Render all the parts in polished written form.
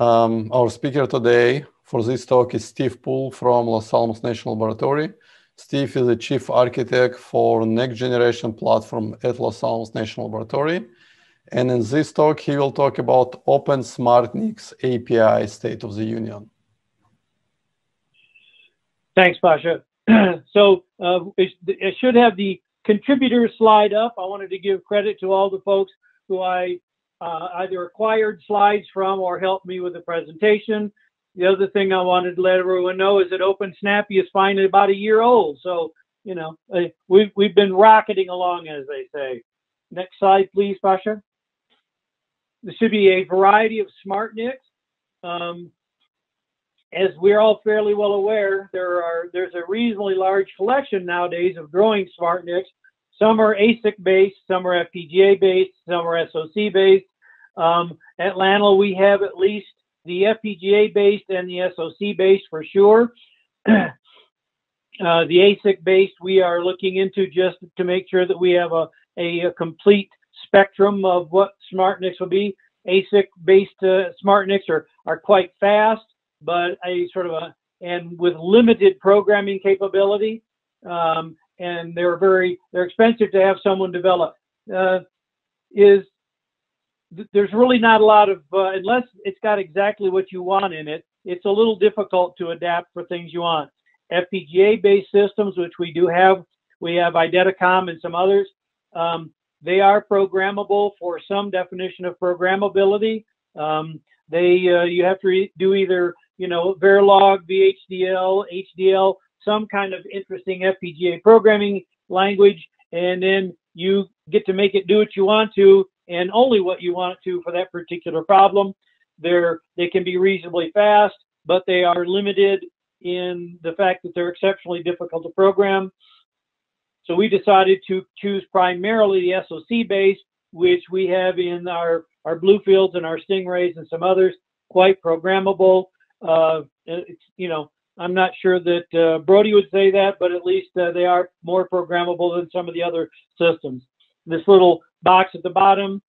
Our speaker today for this talk is Steve Poole from Los Alamos National Laboratory. Steve is the chief architect for next generation platform at Los Alamos National Laboratory. And in this talk, he will talk about OpenSNAPI API State of the Union. Thanks, Pasha. So it should have the contributor slide up. I wanted to give credit to all the folks who I either acquired slides from or helped me with the presentation. The other thing I wanted to let everyone know is that OpenSNAPI is finally about a year old. So, you know, we've been rocketing along, as they say. Next slide, please, Pasha. There should be a variety of SmartNICs. As we're all fairly well aware, there's a reasonably large collection nowadays of growing SmartNICs. Some are ASIC-based, some are FPGA-based, some are SoC-based. At LANL, we have at least the FPGA-based and the SoC-based for sure. The ASIC-based we are looking into just to make sure that we have a complete spectrum of what SmartNICs will be. ASIC-based SmartNICs are quite fast, but and with limited programming capability, and they're expensive to have someone develop. There's really not a lot of unless it's got exactly what you want in it. It's a little difficult to adapt for things you want. FPGA-based systems, which we do have, we have IDETACOM and some others. They are programmable for some definition of programmability. You have to do either, you know, Verilog, VHDL, HDL, some kind of interesting FPGA programming language, and then you get to make it do what you want to and only what you want it to for that particular problem. They can be reasonably fast, but they are limited in the fact that they're exceptionally difficult to program. So we decided to choose primarily the SoC base, which we have in our Bluefields and our Stingrays and some others, quite programmable. You know, I'm not sure that Brody would say that, but at least they are more programmable than some of the other systems. This little box at the bottom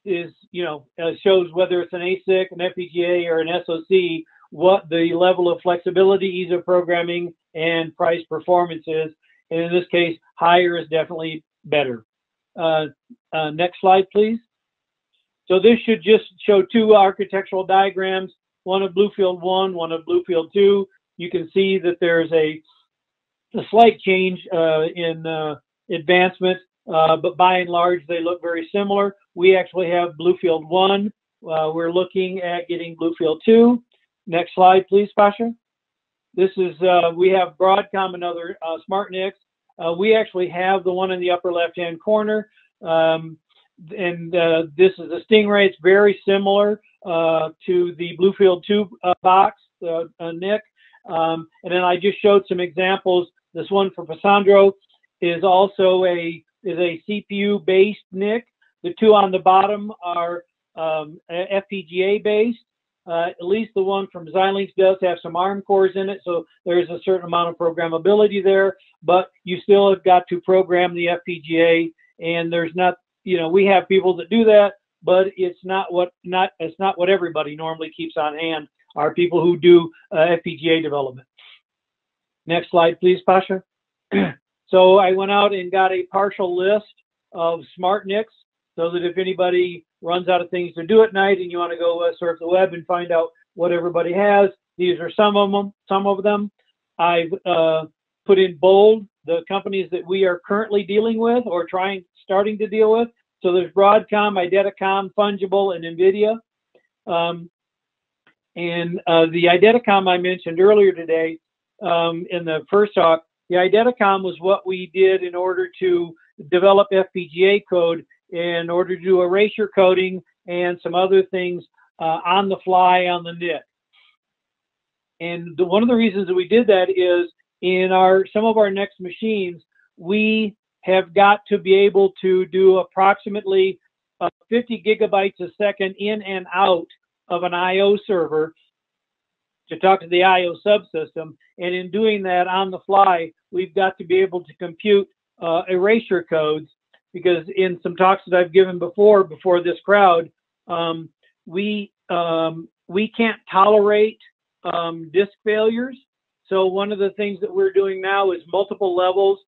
is, you know, shows whether it's an ASIC, an FPGA, or an SoC, what the level of flexibility, ease of programming, and price performance is. And in this case, higher is definitely better. Next slide, please. So this should just show two architectural diagrams, one of Bluefield 1, one of Bluefield 2. You can see that there's a slight change in advancement, but by and large, they look very similar. We actually have Bluefield 1. We're looking at getting Bluefield 2. Next slide, please, Pasha. This is, we have Broadcom and other SmartNICs. We actually have the one in the upper left-hand corner. This is a Stingray. It's very similar to the Bluefield 2 box, NIC. And then I just showed some examples. This one for Passandro is also a CPU-based NIC. The two on the bottom are FPGA-based. At least the one from Xilinx does have some ARM cores in it, so there's a certain amount of programmability there, but you still have got to program the FPGA, and there's not, you know, we have people that do that, but it's not what everybody normally keeps on hand, are people who do FPGA development. Next slide, please, Pasha. So I went out and got a partial list of SmartNICs so that if anybody runs out of things to do at night and you want to go surf the web and find out what everybody has, these are some of them. I've put in bold the companies that we are currently dealing with or starting to deal with. So there's Broadcom, IDETACOM, Fungible, and NVIDIA. The IDETACOM I mentioned earlier today in the first talk, the IDETACOM was what we did in order to develop FPGA code in order to do erasure coding and some other things on the fly on the NIC. And one of the reasons that we did that is in some of our next machines, we have got to be able to do approximately 50 gigabytes a second in and out of an I/O server to talk to the I/O subsystem. And in doing that on the fly, we've got to be able to compute erasure codes, because in some talks that I've given before this crowd, we can't tolerate disk failures. So one of the things that we're doing now is multiple levels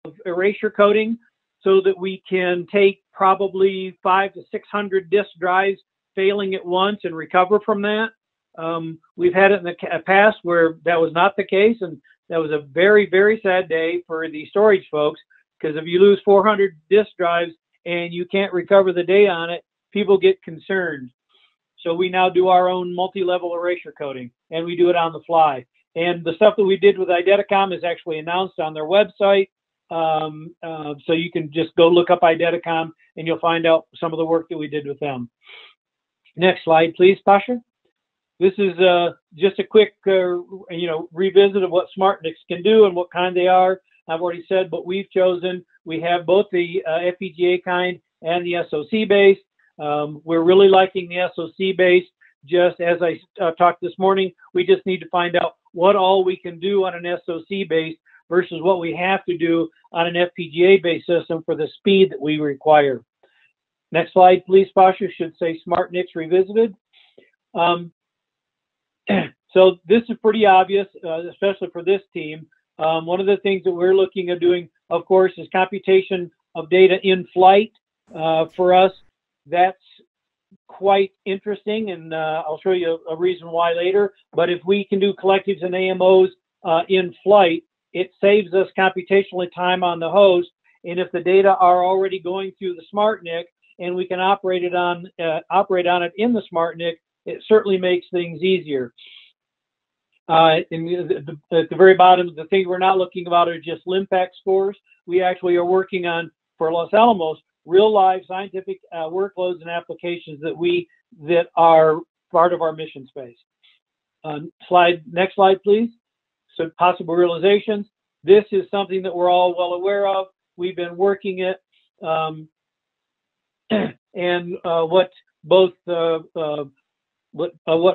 of erasure coding, so that we can take probably 500 to 600 disk drives failing at once and recover from that. We've had it in the past where that was not the case, and that was a very, very sad day for the storage folks, because if you lose 400 disk drives and you can't recover the data on it, people get concerned. So we now do our own multi-level erasure coding, and we do it on the fly. And the stuff that we did with Identicom is actually announced on their website. So you can just go look up Identicom and you'll find out some of the work that we did with them. Next slide, please, Pasha. This is just a quick revisit of what SmartNICs can do and what kind they are. I've already said what we've chosen. We have both the FPGA kind and the SoC based. We're really liking the SoC based. Just as I talked this morning, we just need to find out what all we can do on an SoC based versus what we have to do on an FPGA based system for the speed that we require. Next slide, please, Pasha. Should say SmartNICs Revisited. So this is pretty obvious, especially for this team. One of the things that we're looking at doing, of course, is computation of data in flight. For us, that's quite interesting, and I'll show you a reason why later. But if we can do collectives and AMOs in flight, it saves us computationally time on the host. And if the data are already going through the SmartNIC and we can operate on it in the SmartNIC, it certainly makes things easier. At the very bottom, the thing we're not looking about are just LIMPAC scores. We actually are working on, for Los Alamos, real live scientific workloads and applications that are part of our mission space. Next slide, please. So possible realizations. This is something that we're all well aware of. We've been working it, and what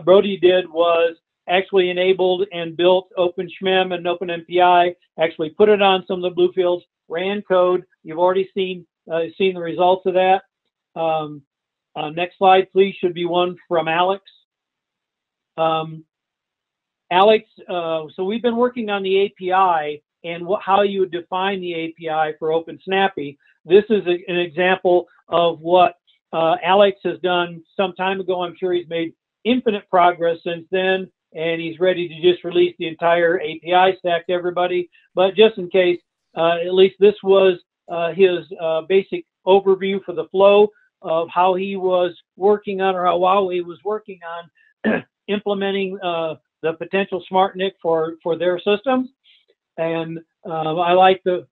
Brody did was actually enabled and built OpenSHMEM and OpenMPI, actually put it on some of the Bluefields, ran code. You've already seen the results of that. Next slide, please, should be one from Alex. Alex, so we've been working on the API and how you would define the API for OpenSNAPI. This is an example of what Alex has done some time ago. I'm sure he's made infinite progress since then, and he's ready to just release the entire API stack to everybody. But just in case, at least this was his basic overview for the flow of how he was working on, or how Huawei was working on implementing the potential SmartNIC for their systems. And I like the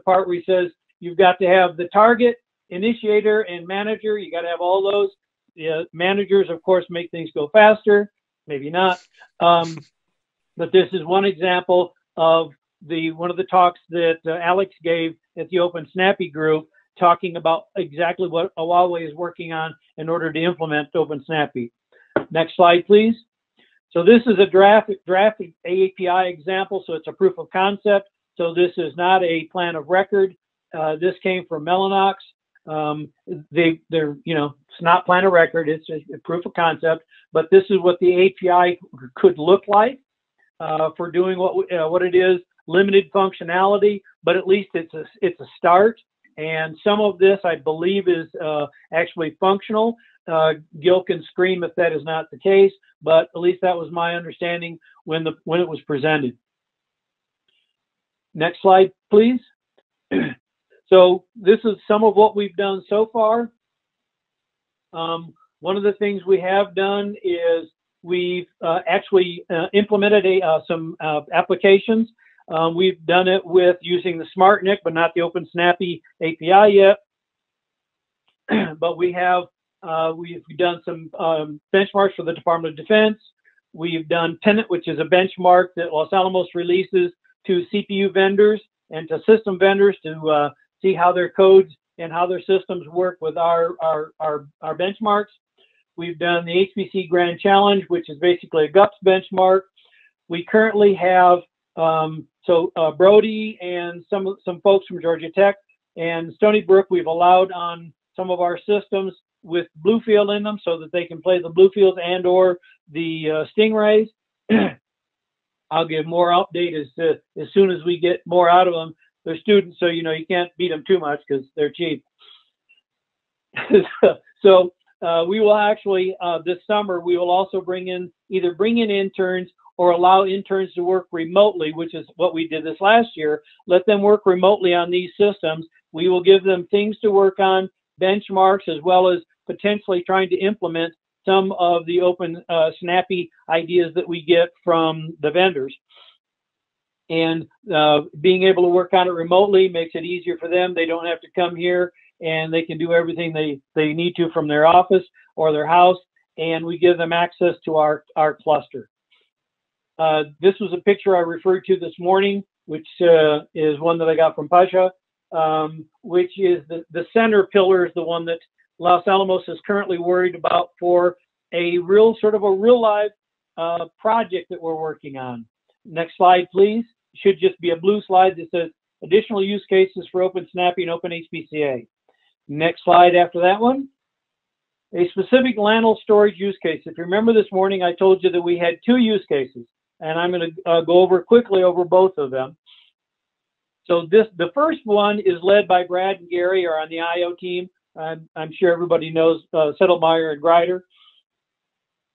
part where he says you've got to have the target, initiator, and manager. You got to have all those. The managers, of course, make things go faster. Maybe not. But this is one example of one of the talks that Alex gave at the OpenSNAPI group, talking about exactly what Huawei is working on in order to implement OpenSNAPI. Next slide, please. So this is a draft API example, so it's a proof of concept. So this is not a plan of record. This came from Mellanox. It's not plan of record, it's a proof of concept, but this is what the API could look like for doing what it is, limited functionality, but at least it's a start. And some of this, I believe, is actually functional. Gil can scream if that is not the case, but at least that was my understanding when it was presented. Next slide, please. So this is some of what we've done so far. One of the things we have done is we've actually implemented some applications. We've done it with using the SmartNIC, but not the OpenSNAPI API yet. But we've done some benchmarks for the Department of Defense. We've done Pennant, which is a benchmark that Los Alamos releases to CPU vendors and to system vendors to see how their codes and how their systems work with our benchmarks. We've done the HPC Grand Challenge, which is basically a GUPS benchmark. We currently have Brody and some folks from Georgia Tech and Stony Brook, we've allowed on some of our systems with Bluefield in them so that they can play the Bluefields and or the Stingrays. I'll give more update as soon as we get more out of them. They're students, so you can't beat them too much because they're cheap. So we will actually this summer we will also either bring in interns or allow interns to work remotely, which is what we did this last year. Let them work remotely on these systems. We will give them things to work on, benchmarks, as well as potentially trying to implement some of the OpenSNAPI ideas that we get from the vendors. And being able to work on it remotely makes it easier for them. They don't have to come here, and they can do everything they need to from their office or their house, and we give them access to our cluster. This was a picture I referred to this morning, which is one that I got from Pasha, which is the center pillar is the one that Los Alamos is currently worried about for a real live project that we're working on. Next slide, please. Should just be a blue slide that says additional use cases for OpenSNAPI and OpenHPCA. Next slide after that one. A specific LANL storage use case. If you remember this morning, I told you that we had 2 use cases, and I'm going to go quickly over both of them. So the first one is led by Brad and Gary, are on the IO team. I'm sure everybody knows Settlemeyer and Grider.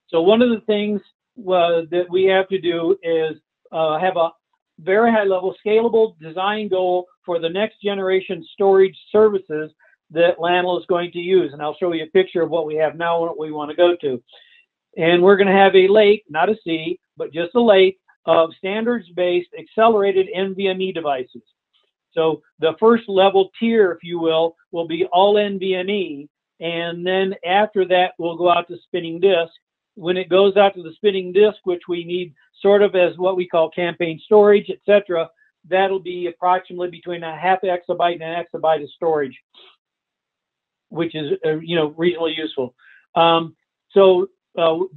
So one of the things that we have to do is have a very high level scalable design goal for the next generation storage services that LANL is going to use. And I'll show you a picture of what we have now and what we want to go to. And we're going to have a lake, not a sea, but just a lake of standards-based accelerated NVMe devices. So the first level tier, if you will be all NVMe. And then after that, we'll go out to spinning disk. When it goes out to the spinning disk, which we need sort of as what we call campaign storage, etc., that'll be approximately between a half exabyte and an exabyte of storage, which is reasonably useful.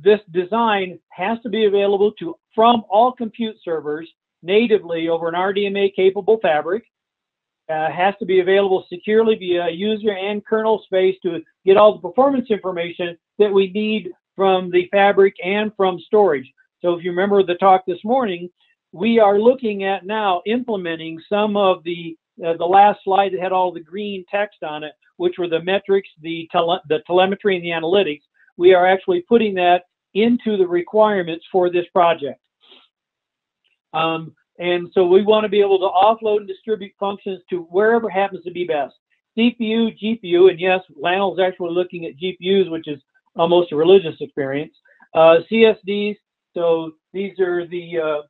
This design has to be available from all compute servers natively over an RDMA capable fabric. Has to be available securely via user and kernel space to get all the performance information that we need from the fabric and from storage. So if you remember the talk this morning, we are looking at now implementing some of the last slide that had all the green text on it, which were the metrics, the telemetry, and the analytics. We are actually putting that into the requirements for this project. And so we want to be able to offload and distribute functions to wherever happens to be best. CPU, GPU, and yes, LANL is actually looking at GPUs, which is almost a religious experience. CSDs, so these are the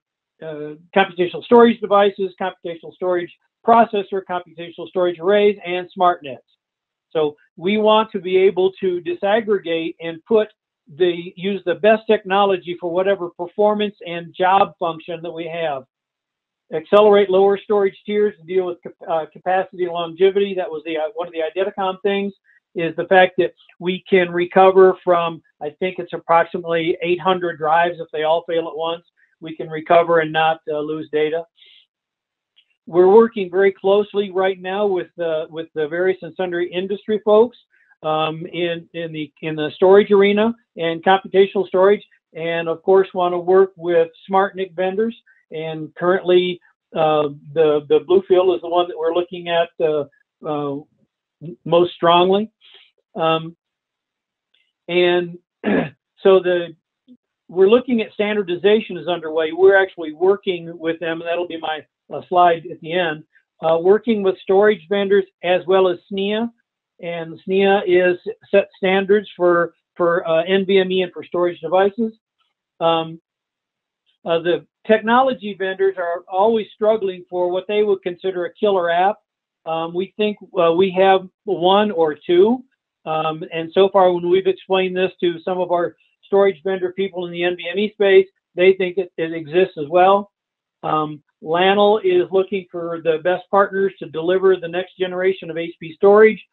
computational storage devices, computational storage processor, computational storage arrays, and SmartNICs. So we want to be able to disaggregate and use the best technology for whatever performance and job function that we have. Accelerate lower storage tiers to deal with capacity and longevity. That was one of the Idetacom things, is the fact that we can recover from, I think it's approximately 800 drives if they all fail at once. We can recover and not lose data. We're working very closely right now with the various and sundry industry folks in the storage arena and computational storage, and of course want to work with SmartNIC vendors. And currently, the Bluefield is the one that we're looking at most strongly. And so we're looking at standardization is underway. We're actually working with them, and that'll be my slide at the end, working with storage vendors as well as SNIA. And SNIA is set standards for NVMe and for storage devices. The technology vendors are always struggling for what they would consider a killer app. We think we have 1 or 2. And so far, when we've explained this to some of our storage vendor people in the NVMe space, they think it exists as well. LANL is looking for the best partners to deliver the next generation of HPC storage.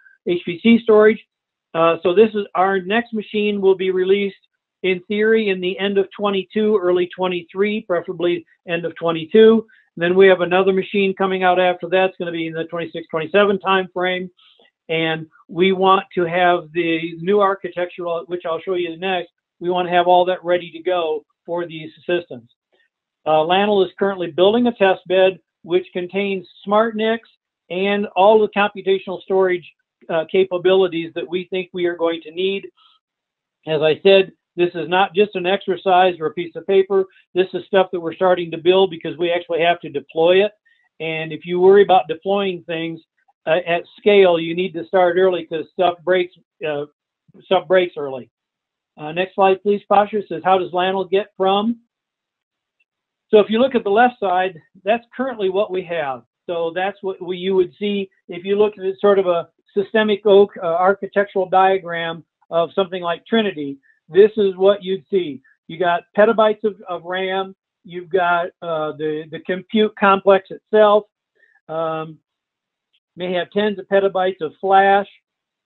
So this is our next machine will be released in theory in the end of 22, early 23, preferably end of 22. And then we have another machine coming out after that. It's going to be in the 26, 27 time frame. And we want to have the new architecture, which I'll show you next. We want to have all that ready to go for these systems. LANL is currently building a test bed which contains SmartNICs and all the computational storage capabilities that we think we are going to need. As I said, this is not just an exercise or a piece of paper. This is stuff that we're starting to build because we actually have to deploy it. And if you worry about deploying things at scale, you need to start early because stuff breaks early. Next slide, please, Pasha. It says, how does LANL get from? So if you look at the left side, that's currently what we have. So that's what you would see if you look at it, sort of a systemic oak architectural diagram of something like Trinity. This is what you'd see. You got petabytes of RAM. You've got the compute complex itself. May have tens of petabytes of flash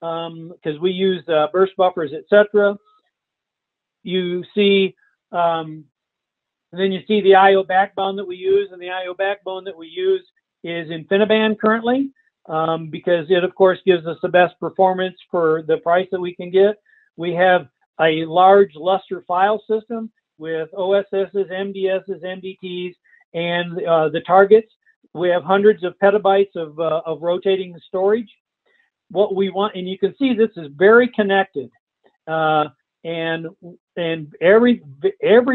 because we use burst buffers, etc. You see, and then you see the I/O backbone that we use, and the I/O backbone that we use is InfiniBand currently because it, of course, gives us the best performance for the price that we can get. We have a large Lustre file system with OSSs, MDSs, MDTs, and the targets. We have hundreds of petabytes of rotating storage. What we want, and you can see this is very connected, and every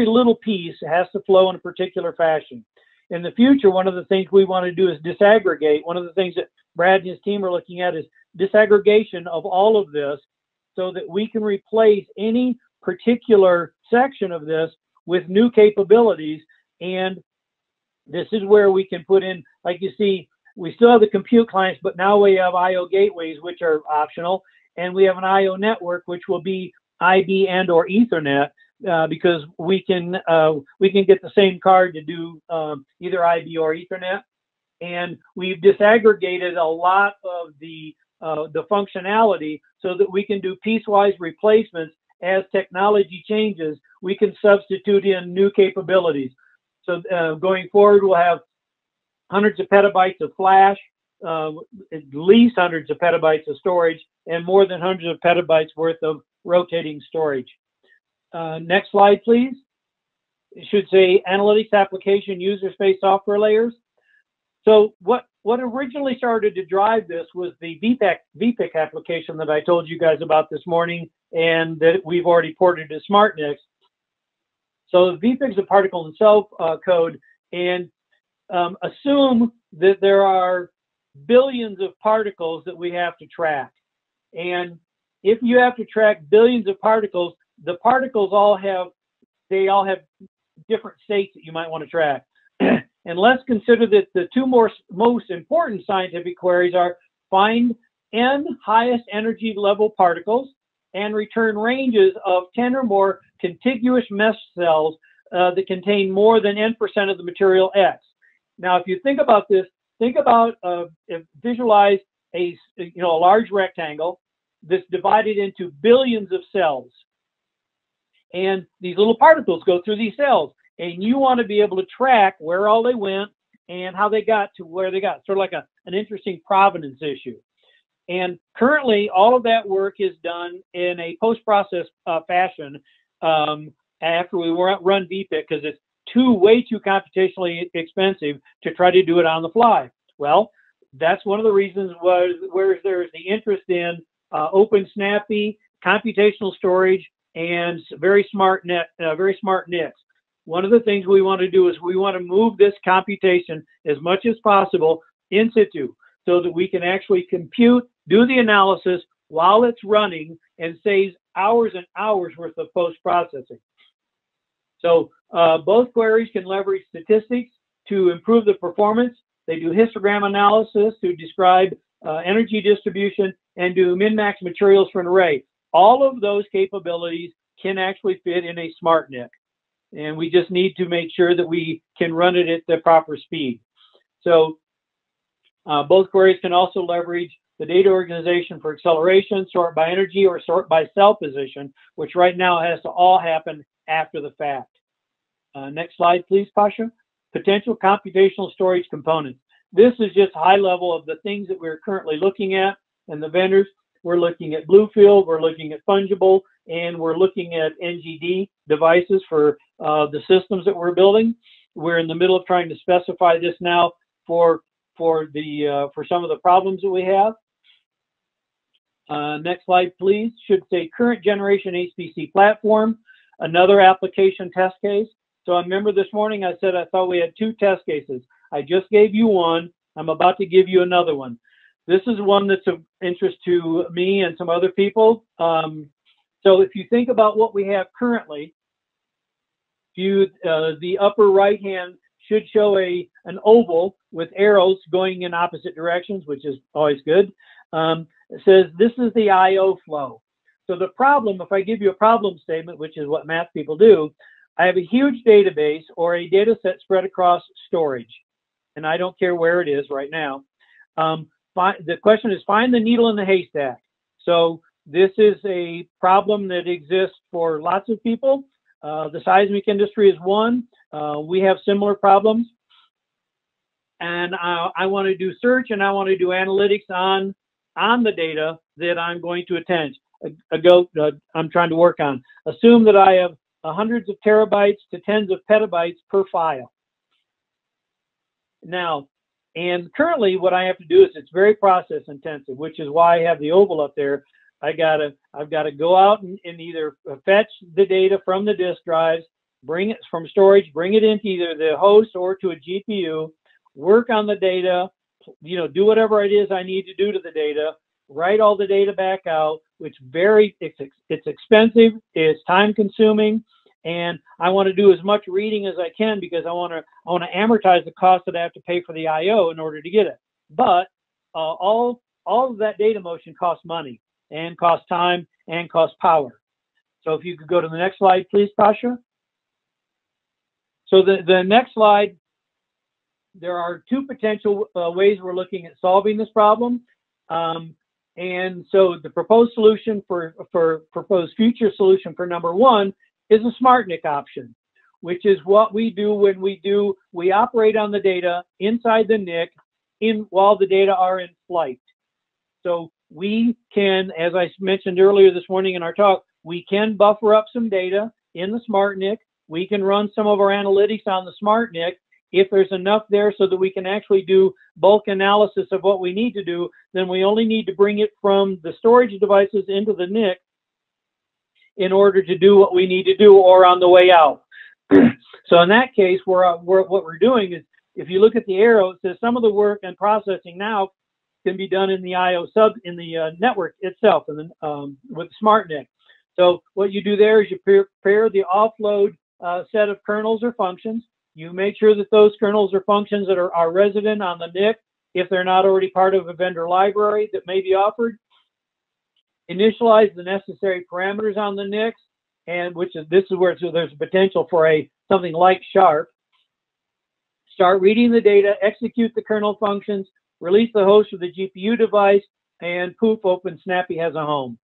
little piece has to flow in a particular fashion. In the future, one of the things we want to do is disaggregate. One of the things that Brad and his team are looking at is disaggregation of all of this so that we can replace any particular section of this with new capabilities. And this is where we can put in, like you see, we still have the compute clients, but now we have I/O gateways, which are optional. And we have an I/O network, which will be IB and or Ethernet, because we can get the same card to do either IB or Ethernet. And we've disaggregated a lot of the functionality so that we can do piecewise replacements. As technology changes, we can substitute in new capabilities. So going forward, we'll have hundreds of petabytes of flash, at least hundreds of petabytes of storage, and more than hundreds of petabytes worth of rotating storage. Next slide, please. It should say analytics application user space software layers. So what originally started to drive this was the VPIC application that I told you guys about this morning and that we've already ported to SmartNICs. So VPIC is a particle in cell code, and assume that there are billions of particles that we have to track. And if you have to track billions of particles, the particles all have different states that you might want to track. And let's consider that the two most important scientific queries are find n highest energy level particles and return ranges of 10 or more contiguous mesh cells that contain more than n% of the material X. Now, if you think about this, visualize a large rectangle that's divided into billions of cells. And these little particles go through these cells. And you want to be able to track where all they went and how they got to where they got. Sort of like an interesting provenance issue. And currently, all of that work is done in a post-process fashion after we run VPIC because it's way too computationally expensive to try to do it on the fly. Well, that's one of the reasons where there's the interest in OpenSNAPI, computational storage, and very smart NICs. One of the things we want to do is we want to move this computation as much as possible in situ so that we can actually compute, do the analysis while it's running, and saves hours and hours worth of post-processing. So both queries can leverage statistics to improve the performance. They do histogram analysis to describe energy distribution and do min-max materials for an array. All of those capabilities can actually fit in a SmartNIC. And we just need to make sure that we can run it at the proper speed. So both queries can also leverage the data organization for acceleration, sort by energy, or sort by cell position, which right now has to all happen after the fact. Next slide, please, Pasha. Potential computational storage components. This is just high level of the things that we're currently looking at. and the vendors. We're looking at Bluefield, we're looking at Fungible, and we're looking at NGD devices for the systems that we're building. We're in the middle of trying to specify this now for some of the problems that we have. Next slide, please. Should say current generation HPC platform, another application test case. So I remember this morning I said I thought we had 2 test cases. I just gave you one. I'm about to give you another one. This is one that's of interest to me and some other people. So if you think about what we have currently, the upper right hand should show an oval with arrows going in opposite directions, which is always good. It says this is the I/O flow. So the problem, if I give you a problem statement, which is what math people do, I have a huge database or a data set spread across storage, and I don't care where it is right now. The question is find the needle in the haystack. So this is a problem that exists for lots of people. The seismic industry is one. We have similar problems. And I want to do search and I want to do analytics on the data that I'm going to I'm trying to work on. Assume that I have hundreds of terabytes to tens of petabytes per file. Now, and currently what I have to do is it's very process intensive, which is why I have the oval up there. I've got to go out and either fetch the data from the disk drives, bring it from storage, bring it into either the host or to a GPU, work on the data, do whatever it is I need to do to the data, write all the data back out, which it's expensive, it's time consuming, and I want to do as much reading as I can because I want to amortize the cost that I have to pay for the I/O in order to get it. But all of that data motion costs money and costs time and costs power. So if you could go to the next slide, please, Pasha. So the next slide, there are 2 potential ways we're looking at solving this problem. And so the proposed solution proposed future solution for number 1 is a SmartNIC option, which is what we do when we operate on the data inside the NIC while the data are in flight. So we can, as I mentioned earlier this morning in our talk, we can buffer up some data in the SmartNIC. We can run some of our analytics on the SmartNIC if there's enough there so that we can actually do bulk analysis of what we need to do. Then we only need to bring it from the storage devices into the NIC in order to do what we need to do or on the way out. So in that case, what we're doing is, if you look at the arrow, it says some of the work and processing now can be done in the I/O in the network itself, and then with SmartNIC. So what you do there is you prepare the offload set of kernels or functions. You make sure that those kernels or functions that are resident on the NIC, if they're not already part of a vendor library that may be offered, initialize the necessary parameters on the NICs, and this is where there's a potential for something like Sharp. Start reading the data, execute the kernel functions, release the host of the GPU device, and poof, OpenSNAPI has a home.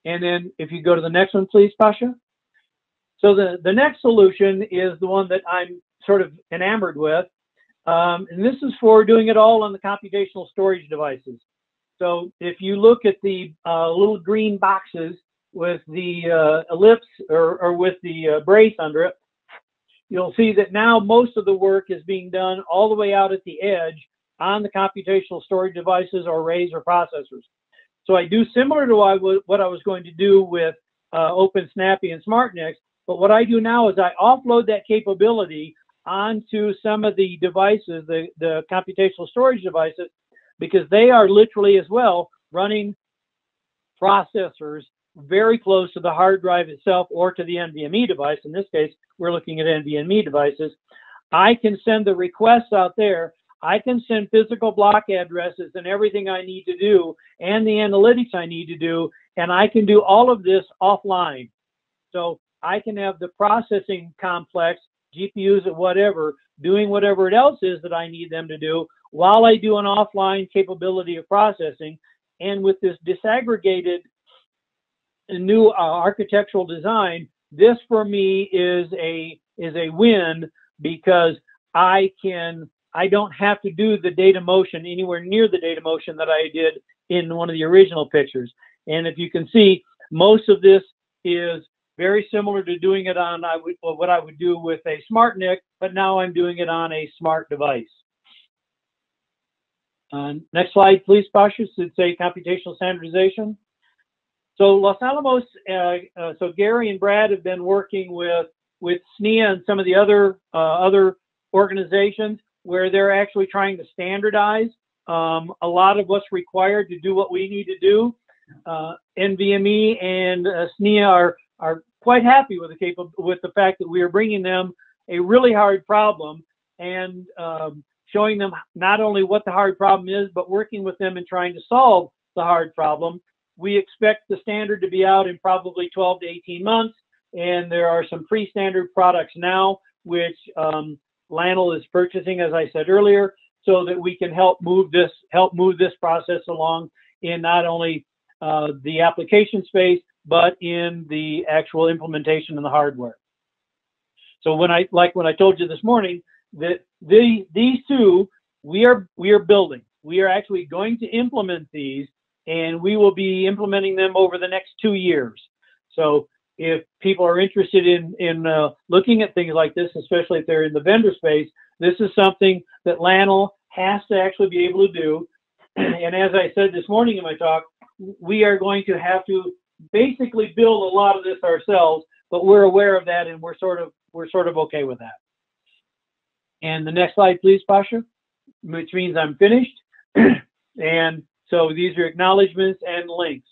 And then if you go to the next one, please, Pasha. So the next solution is the one that I'm sort of enamored with. And this is for doing it all on the computational storage devices. So if you look at the little green boxes with the ellipse or with the brace under it, you'll see that now most of the work is being done all the way out at the edge on the computational storage devices or arrays or processors. So I do similar to what I was going to do with OpenSNAPI and SmartNICs, but what I do now is I offload that capability onto some of the devices, the computational storage devices, because they are literally as well running processors very close to the hard drive itself or to the NVMe device. In this case, we're looking at NVMe devices. I can send the requests out there. I can send physical block addresses and everything I need to do and the analytics I need to do, and I can do all of this offline. So I can have the processing complex, GPUs or whatever, doing whatever it else is that I need them to do while I do an offline capability of processing. And with this disaggregated new architectural design, this for me is a win, because I don't have to do the data motion anywhere near the data motion that I did in one of the original pictures. And if you can see, most of this is very similar to doing it on what I would do with a SmartNIC, but now I'm doing it on a smart device. Next slide, please, Pasha. Should say computational standardization. So Los Alamos, so Gary and Brad have been working with SNIA and some of the other organizations where they're actually trying to standardize a lot of what's required to do what we need to do. NVMe and SNIA are quite happy with the fact that we are bringing them a really hard problem and showing them not only what the hard problem is, but working with them and trying to solve the hard problem. We expect the standard to be out in probably 12 to 18 months, and there are some pre-standard products now, which Lionel is purchasing, as I said earlier, so that we can help move this process along in not only the application space, but in the actual implementation in the hardware. So when I told you this morning, that these two we are building. We are actually going to implement these, and we will be implementing them over the next 2 years. So if people are interested in looking at things like this, especially if they're in the vendor space, this is something that Lionel has to actually be able to do. And as I said this morning in my talk, we are going to have to basically build a lot of this ourselves, but we're aware of that, and we're sort of okay with that. And the next slide, please, Pasha, which means I'm finished. And so these are acknowledgments and links.